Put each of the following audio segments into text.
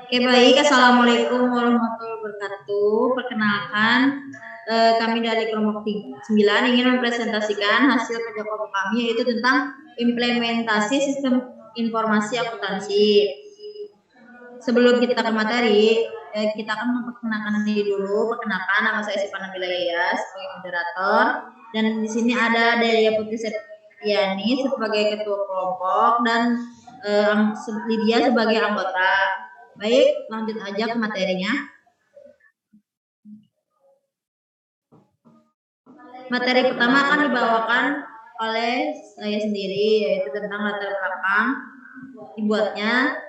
Oke baik, Assalamualaikum warahmatullahi wabarakatuh. Perkenalkan, kami dari kelompok 9 ingin mempresentasikan hasil kerja kelompok kami yaitu tentang implementasi sistem informasi akuntansi. Sebelum kita ke materi, kita akan memperkenalkan diri dulu. Perkenalkan, nama saya Siva Nabila Yaya sebagai moderator, dan di sini ada Delia Putri Septiani sebagai ketua kelompok dan Lydia sebagai anggota. Baik, lanjut aja ke materinya. Materi pertama akan dibawakan oleh saya sendiri, yaitu tentang latar belakang dibuatnya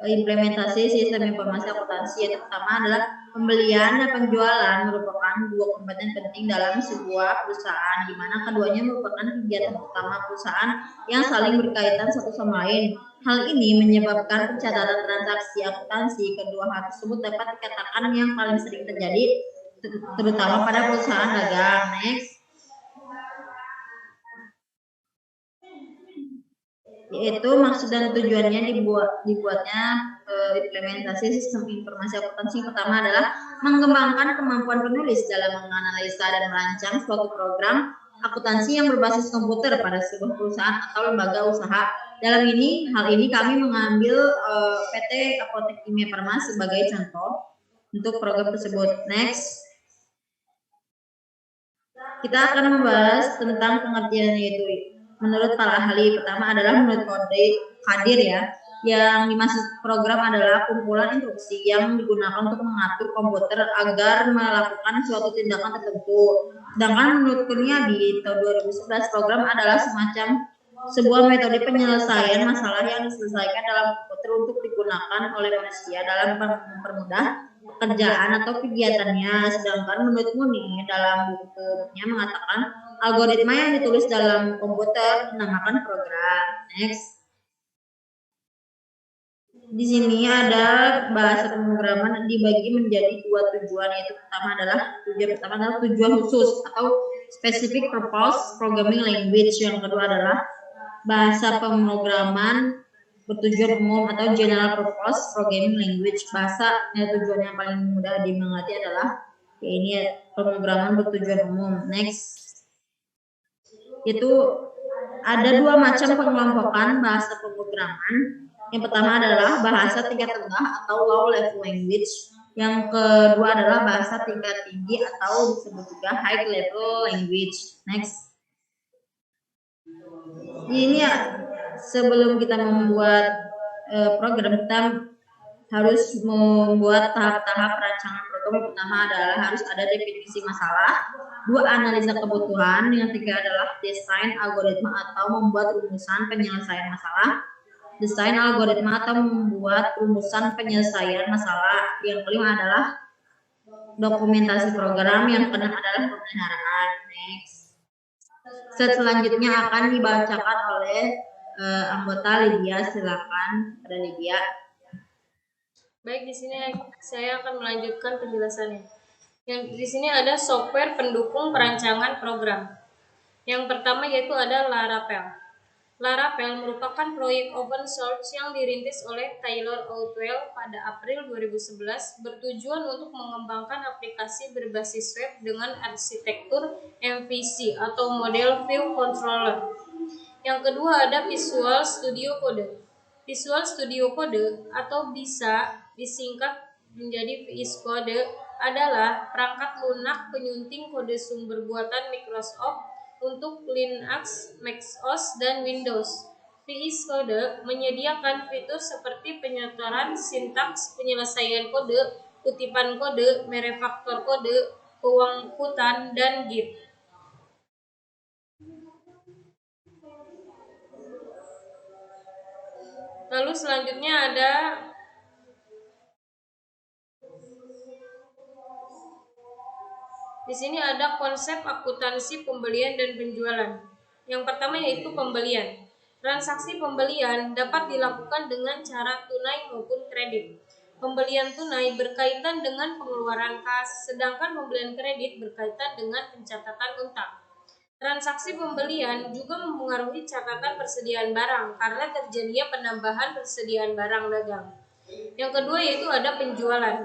implementasi sistem informasi akuntansi. Yang pertama adalah pembelian dan penjualan merupakan dua komponen penting dalam sebuah perusahaan, di mana keduanya merupakan kegiatan utama perusahaan yang saling berkaitan satu sama lain. Hal ini menyebabkan pencatatan transaksi akuntansi kedua hal tersebut dapat dikatakan yang paling sering terjadi, terutama pada perusahaan dagang. Next. Yaitu maksud dan tujuannya dibuatnya implementasi sistem informasi akuntansi. Yang pertama adalah mengembangkan kemampuan penulis dalam menganalisa dan merancang suatu program akuntansi yang berbasis komputer pada sebuah perusahaan atau lembaga usaha. Hal ini kami mengambil PT Apotek Kimia Farma sebagai contoh untuk program tersebut. Next. Kita akan membahas tentang pengertian yaitu menurut para ahli. Pertama adalah menurut Kadir ya. Yang dimaksud program adalah kumpulan instruksi yang digunakan untuk mengatur komputer agar melakukan suatu tindakan tertentu. Sedangkan menurut Kurniadi tahun 2011 program adalah semacam sebuah metode penyelesaian masalah yang diselesaikan dalam komputer untuk digunakan oleh manusia dalam mempermudah pekerjaan atau kegiatannya. Sedangkan menurut Muni dalam bukunya mengatakan algoritma yang ditulis dalam komputer dinamakan program. Next. Di sini ada bahasa pemrograman dibagi menjadi dua tujuan, yaitu tujuan pertama adalah tujuan khusus atau specific purpose programming language. Yang kedua adalah bahasa pemrograman bertujuan umum atau general purpose programming language. Bahasa tujuan yang paling mudah dimengerti adalah pemrograman bertujuan umum. Next. Itu ada dua macam pengelompokan bahasa pemrograman. Yang pertama adalah bahasa tingkat rendah atau low level language. Yang kedua adalah bahasa tingkat tinggi atau disebut juga high level language. Next. Ini ya, sebelum kita membuat program, kita harus membuat tahap-tahap perancangan program. Pertama adalah harus ada definisi masalah, dua analisa kebutuhan, yang ketiga adalah desain algoritma atau membuat rumusan penyelesaian masalah, desain algoritma atau membuat rumusan penyelesaian masalah, yang kelima adalah dokumentasi program, yang keenam adalah pemeliharaan. Next. Selanjutnya akan dibacakan oleh anggota Lydia. Silakan, ada Lydia. Baik, di sini saya akan melanjutkan penjelasannya. Yang di sini ada software pendukung perancangan program. Yang pertama yaitu ada Laravel. Laravel merupakan proyek open source yang dirintis oleh Taylor Outwell pada April 2011 bertujuan untuk mengembangkan aplikasi berbasis web dengan arsitektur MVC atau Model View Controller. Yang kedua ada Visual Studio Code. Visual Studio Code atau bisa disingkat menjadi VS Code adalah perangkat lunak penyunting kode sumber buatan Microsoft untuk Linux, macOS, dan Windows. VS Code menyediakan fitur seperti penyetoran sintaks, penyelesaian kode, kutipan kode, merefaktor kode, pengangkutan, dan Git. Lalu selanjutnya ada di sini ada konsep akuntansi pembelian dan penjualan. Yang pertama yaitu pembelian. Transaksi pembelian dapat dilakukan dengan cara tunai maupun kredit. Pembelian tunai berkaitan dengan pengeluaran kas, sedangkan pembelian kredit berkaitan dengan pencatatan utang. Transaksi pembelian juga mempengaruhi catatan persediaan barang karena terjadinya penambahan persediaan barang dagang. Yang kedua yaitu ada penjualan.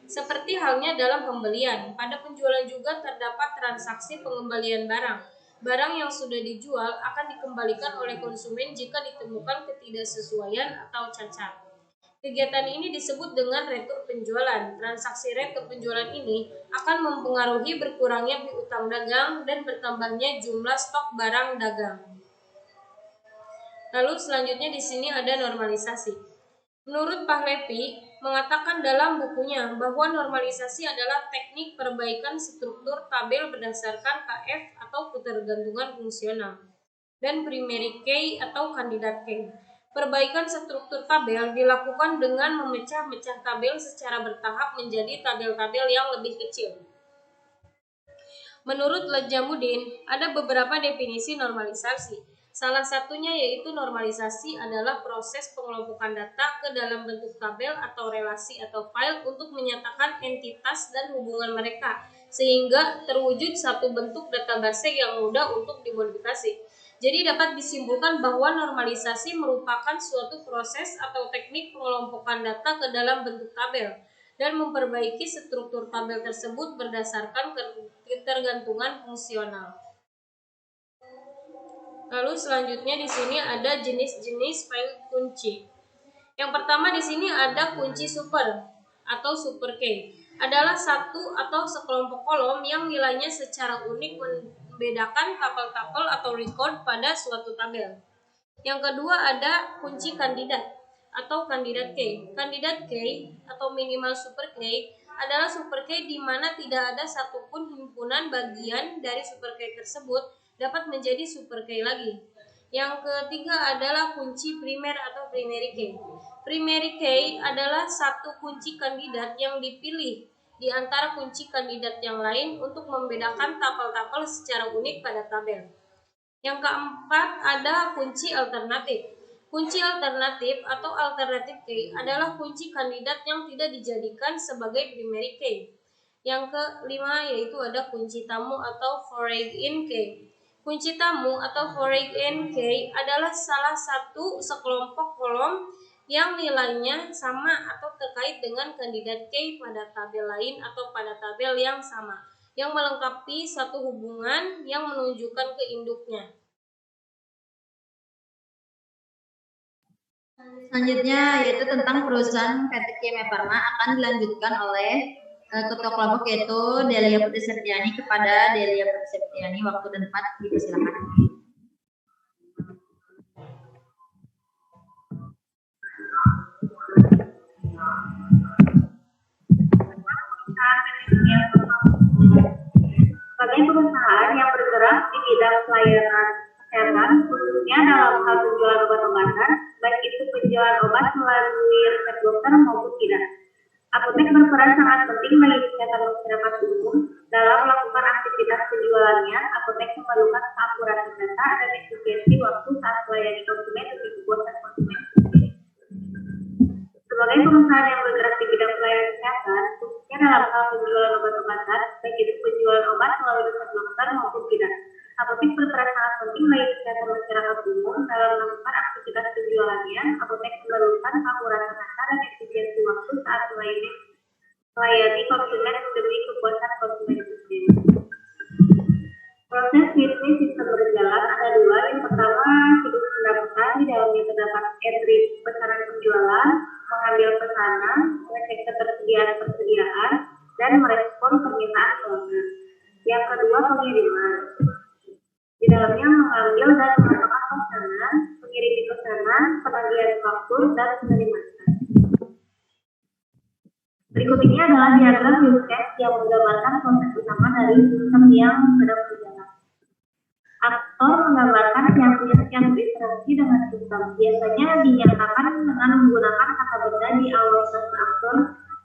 Seperti halnya dalam pembelian, pada penjualan juga terdapat transaksi pengembalian barang. Barang yang sudah dijual akan dikembalikan oleh konsumen jika ditemukan ketidaksesuaian atau cacat. Kegiatan ini disebut dengan retur penjualan. Transaksi retur penjualan ini akan mempengaruhi berkurangnya piutang dagang dan bertambahnya jumlah stok barang dagang. Lalu selanjutnya di sini ada normalisasi. Menurut Pahlavi mengatakan dalam bukunya bahwa normalisasi adalah teknik perbaikan struktur tabel berdasarkan KF atau ketergantungan fungsional dan primary key atau kandidat key. Perbaikan struktur tabel dilakukan dengan memecah-mecah tabel secara bertahap menjadi tabel-tabel yang lebih kecil. Menurut Lajamuddin, ada beberapa definisi normalisasi. Salah satunya yaitu normalisasi adalah proses pengelompokan data ke dalam bentuk tabel atau relasi atau file untuk menyatakan entitas dan hubungan mereka, sehingga terwujud satu bentuk database yang mudah untuk dimodifikasi. Jadi dapat disimpulkan bahwa normalisasi merupakan suatu proses atau teknik pengelompokan data ke dalam bentuk tabel dan memperbaiki struktur tabel tersebut berdasarkan ketergantungan fungsional. Lalu selanjutnya di sini ada jenis-jenis file kunci. Yang pertama di sini ada kunci super atau super key. Adalah satu atau sekelompok kolom yang nilainya secara unik membedakan tabel-tabel atau record pada suatu tabel. Yang kedua ada kunci kandidat atau kandidat key. Kandidat key atau minimal super key adalah super key di mana tidak ada satupun himpunan bagian dari super key tersebut dapat menjadi super key lagi. Yang ketiga adalah kunci primer atau primary key. Primary key adalah satu kunci kandidat yang dipilih di antara kunci kandidat yang lain untuk membedakan tabel-tabel secara unik pada tabel. Yang keempat ada kunci alternatif. Kunci alternatif atau alternative key adalah kunci kandidat yang tidak dijadikan sebagai primary key. Yang kelima yaitu ada kunci tamu atau foreign in key. Kunci tamu atau foreign in key adalah salah satu sekelompok kolom yang nilainya sama atau terkait dengan kandidat key pada tabel lain atau pada tabel yang sama, yang melengkapi satu hubungan yang menunjukkan ke induknya. Selanjutnya yaitu tentang perusahaan PT Kimia Farma akan dilanjutkan oleh ketua kelompok yaitu Delia Putri Septiani. Kepada Delia Putri Septiani, waktu dan tempat dipersilakan. Sebagai perusahaan yang bergerak di bidang pelayanan kesehatan, khususnya dalam hal penjualan obat-obatan, baik itu penjualan obat melalui resep dokter maupun tidak. Apotek berperan sangat penting bagi kesehatan masyarakat umum. Dalam melakukan aktivitas penjualannya, apotek memerlukan keakuratan data dan efisiensi waktu saat melayani konsumen demi kepuasan konsumen. Sebagai perusahaan yang bergerak di bidang pelayanan kesehatan, khususnya dalam hal penjualan obat-obatan, baik itu penjualan obat melalui resep dokter maupun tidak, apotek berperan sangat penting bagi kesehatan masyarakat umum. Dalam melakukan aktivitas penjualannya, apotek memerlukan keakuratan data dan efisiensi waktu saat melayani konsumen demi kepuasan konsumen itu sendiri. Proses bisnis sistem berjalan ada dua. Yang pertama, siklus pendapatan. Di dalamnya terdapat entry pesanan penjualan, mengambil pesanan, mengecek ketersediaan, dan merespon permintaan pelanggan. Yang kedua, pengiriman. Di dalamnya mengambil dan menetapkan pesanan, mengirim pesanan, penagihan faktur, dan penerimaan. Berikut ini adalah diagram use case yang menggambarkan proses utama dari sistem yang sedang berjalan. Aktor menggambarkan yang berinteraksi dengan sistem. Biasanya dinyatakan dengan menggunakan kata benda di awal frase aktor,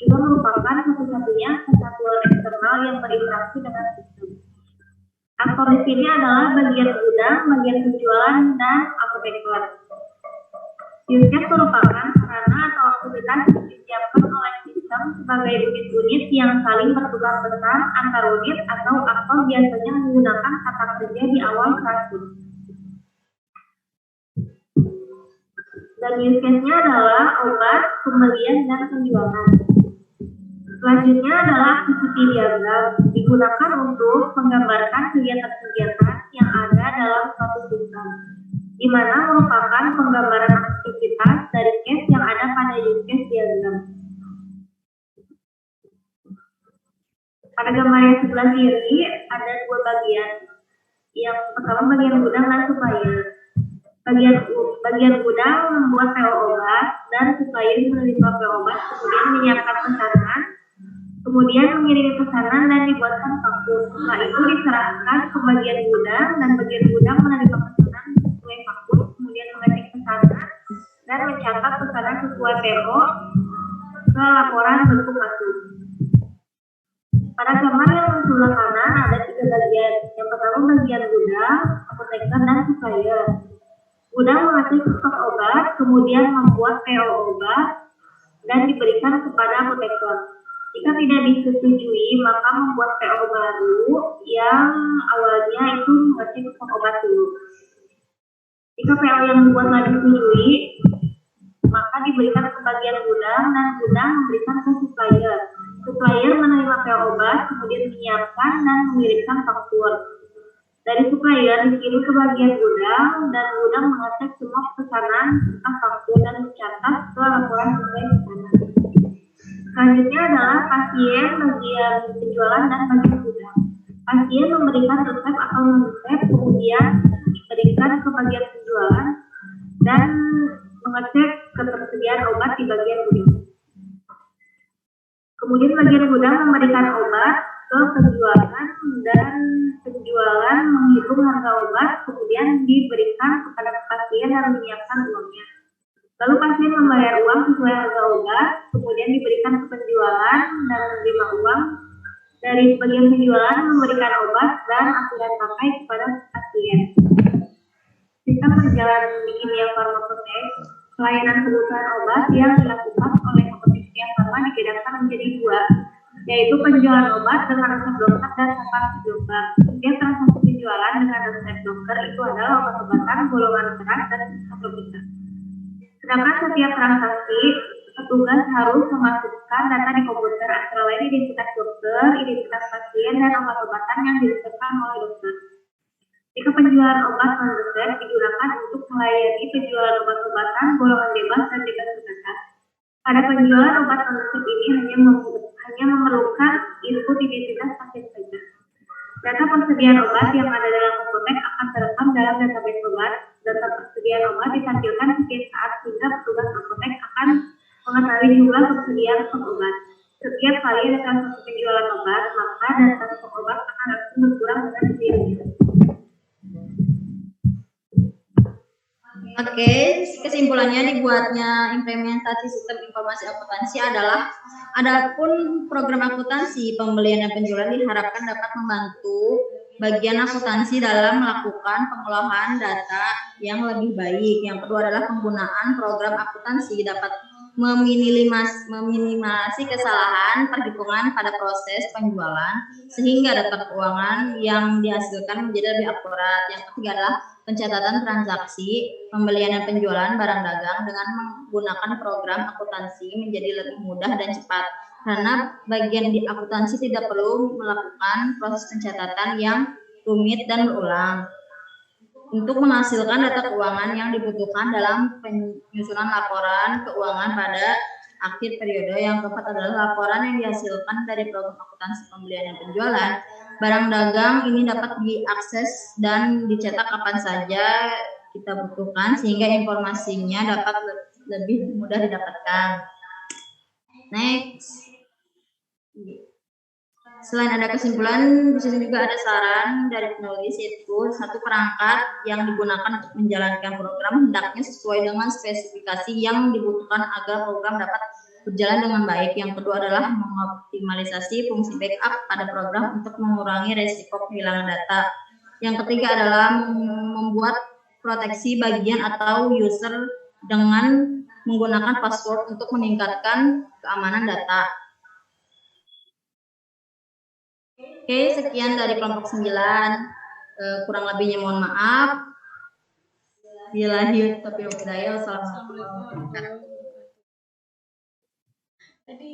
juga merupakan satu-satunya kesatuan eksternal yang berinteraksi dengan sistem. Aktor di sini adalah bagian gudang, bagian penjualan, dan apoteker. Use case merupakan sarana atau aktivitas yang disiapkan oleh sistem sebagai unit-unit yang saling bertukar pesan antar unit, atau aktor biasanya menggunakan kata kerja di awal frase. Dan use case-nya adalah obat, pembelian, dan penjualan. Selanjutnya adalah activity diagram, digunakan untuk menggambarkan kegiatan-kegiatan yang ada dalam suatu sistem, di mana merupakan penggambaran aktivitas dari case yang ada pada use case diagram. Pada gambar yang sebelah kiri ada dua bagian. Yang pertama bagian gudang dan supplier. Bagian gudang membuat PO obat dan supplier menerima PO obat, kemudian menyiapkan pesanan, kemudian mengirim pesanan dan dibuatkan faktur. Setelah itu diserahkan ke bagian gudang dan bagian gudang menerima pesanan sesuai faktur, kemudian mengetik pesanan dan mencatat pesanan sesuai PO ke laporan bentuk masuk. Pada gambar yang sebelah kanan ada tiga bagian. Yang pertama bagian gudang, apoteker, dan supplier. Gudang mengetik stok obat, kemudian membuat PO obat dan diberikan kepada apoteker. Jika tidak disetujui, maka membuat PO baru yang awalnya itu mengecek stok obat dulu. Jika PO yang dibuat tidak disetujui, maka diberikan ke bagian gudang dan gudang memberikan ke supplier. Supplier menerima PO obat, kemudian menyiapkan dan mengirimkan faktur. Dari supplier dikirim ke bagian gudang dan gudang mengecek semua pesanan serta faktur dan mencatat ke laporan sesuai pesanan. Selanjutnya adalah pasien bagian penjualan dan bagian gudang. Pasien memberikan resep atau non-resep, kemudian diberikan ke bagian penjualan dan mengecek ketersediaan obat di bagian gudang. Kemudian bagian gudang memberikan obat ke penjualan dan penjualan menghitung harga obat, kemudian diberikan kepada pasien dan menyiapkan uangnya. Lalu pasien membayar uang sesuai harga obat, kemudian diberikan ke penjualan dan menerima uang. Dari bagian penjualan memberikan obat dan aturan pakai kepada pasien. Sistem berjalan di kimia farmakotek, pelayanan kebutuhan obat yang dilakukan oleh apotek kimia farma dibedakan menjadi dua, yaitu penjualan obat dengan resep dokter dan tanpa resep dokter. Kemudian transaksi penjualan dengan resep dokter itu adalah obat-obatan golongan keras dan obat. Sedangkan setiap transaksi, petugas harus memasukkan data di komputer antara lain identitas dokter, identitas pasien, dan obat-obatan yang diresepkan oleh dokter. Jika penjualan obat non-resep digunakan untuk melayani penjualan obat-obatan golongan bebas dan bebas berdasar. Pada penjualan obat non-resep ini hanya memerlukan input identitas pasien saja. Data persediaan obat yang ada dalam apotek akan terekam dalam database obat. Data persediaan obat ditampilkan setiap saat sehingga petugas apotek akan mengetahui jumlah persediaan stok obat. Setiap kali ada transaksi penjualan obat, maka data stok obat akan langsung berkurang dengan sendirinya. Oke, kesimpulannya dibuatnya implementasi sistem informasi akuntansi adalah adapun program akuntansi pembelian dan penjualan diharapkan dapat membantu bagian akuntansi dalam melakukan pengolahan data yang lebih baik. Yang kedua adalah penggunaan program akuntansi dapat meminimasi kesalahan perhitungan pada proses penjualan sehingga data keuangan yang dihasilkan menjadi lebih akurat. Yang ketiga adalah pencatatan transaksi pembelian dan penjualan barang dagang dengan menggunakan program akuntansi menjadi lebih mudah dan cepat karena bagian di akuntansi tidak perlu melakukan proses pencatatan yang rumit dan berulang untuk menghasilkan data keuangan yang dibutuhkan dalam penyusunan laporan keuangan pada akhir periode. Yang keempat adalah laporan yang dihasilkan dari program akuntansi pembelian dan penjualan barang dagang ini dapat diakses dan dicetak kapan saja kita butuhkan sehingga informasinya dapat lebih mudah didapatkan. Next. Selain ada kesimpulan, di sini juga ada saran dari penulis, yaitu satu perangkat yang digunakan untuk menjalankan program hendaknya sesuai dengan spesifikasi yang dibutuhkan agar program dapat berjalan dengan baik. Yang kedua adalah mengoptimalisasi fungsi backup pada program untuk mengurangi resiko kehilangan data. Yang ketiga adalah membuat proteksi bagian atau user dengan menggunakan password untuk meningkatkan keamanan data. Oke, sekian dari kelompok 9. Kurang lebihnya mohon maaf. Bismillahirrahmanirrahim. Assalamualaikum warahmatullahi wabarakatuh. Assalamualaikum warahmatullahi wabarakatuh. Tadi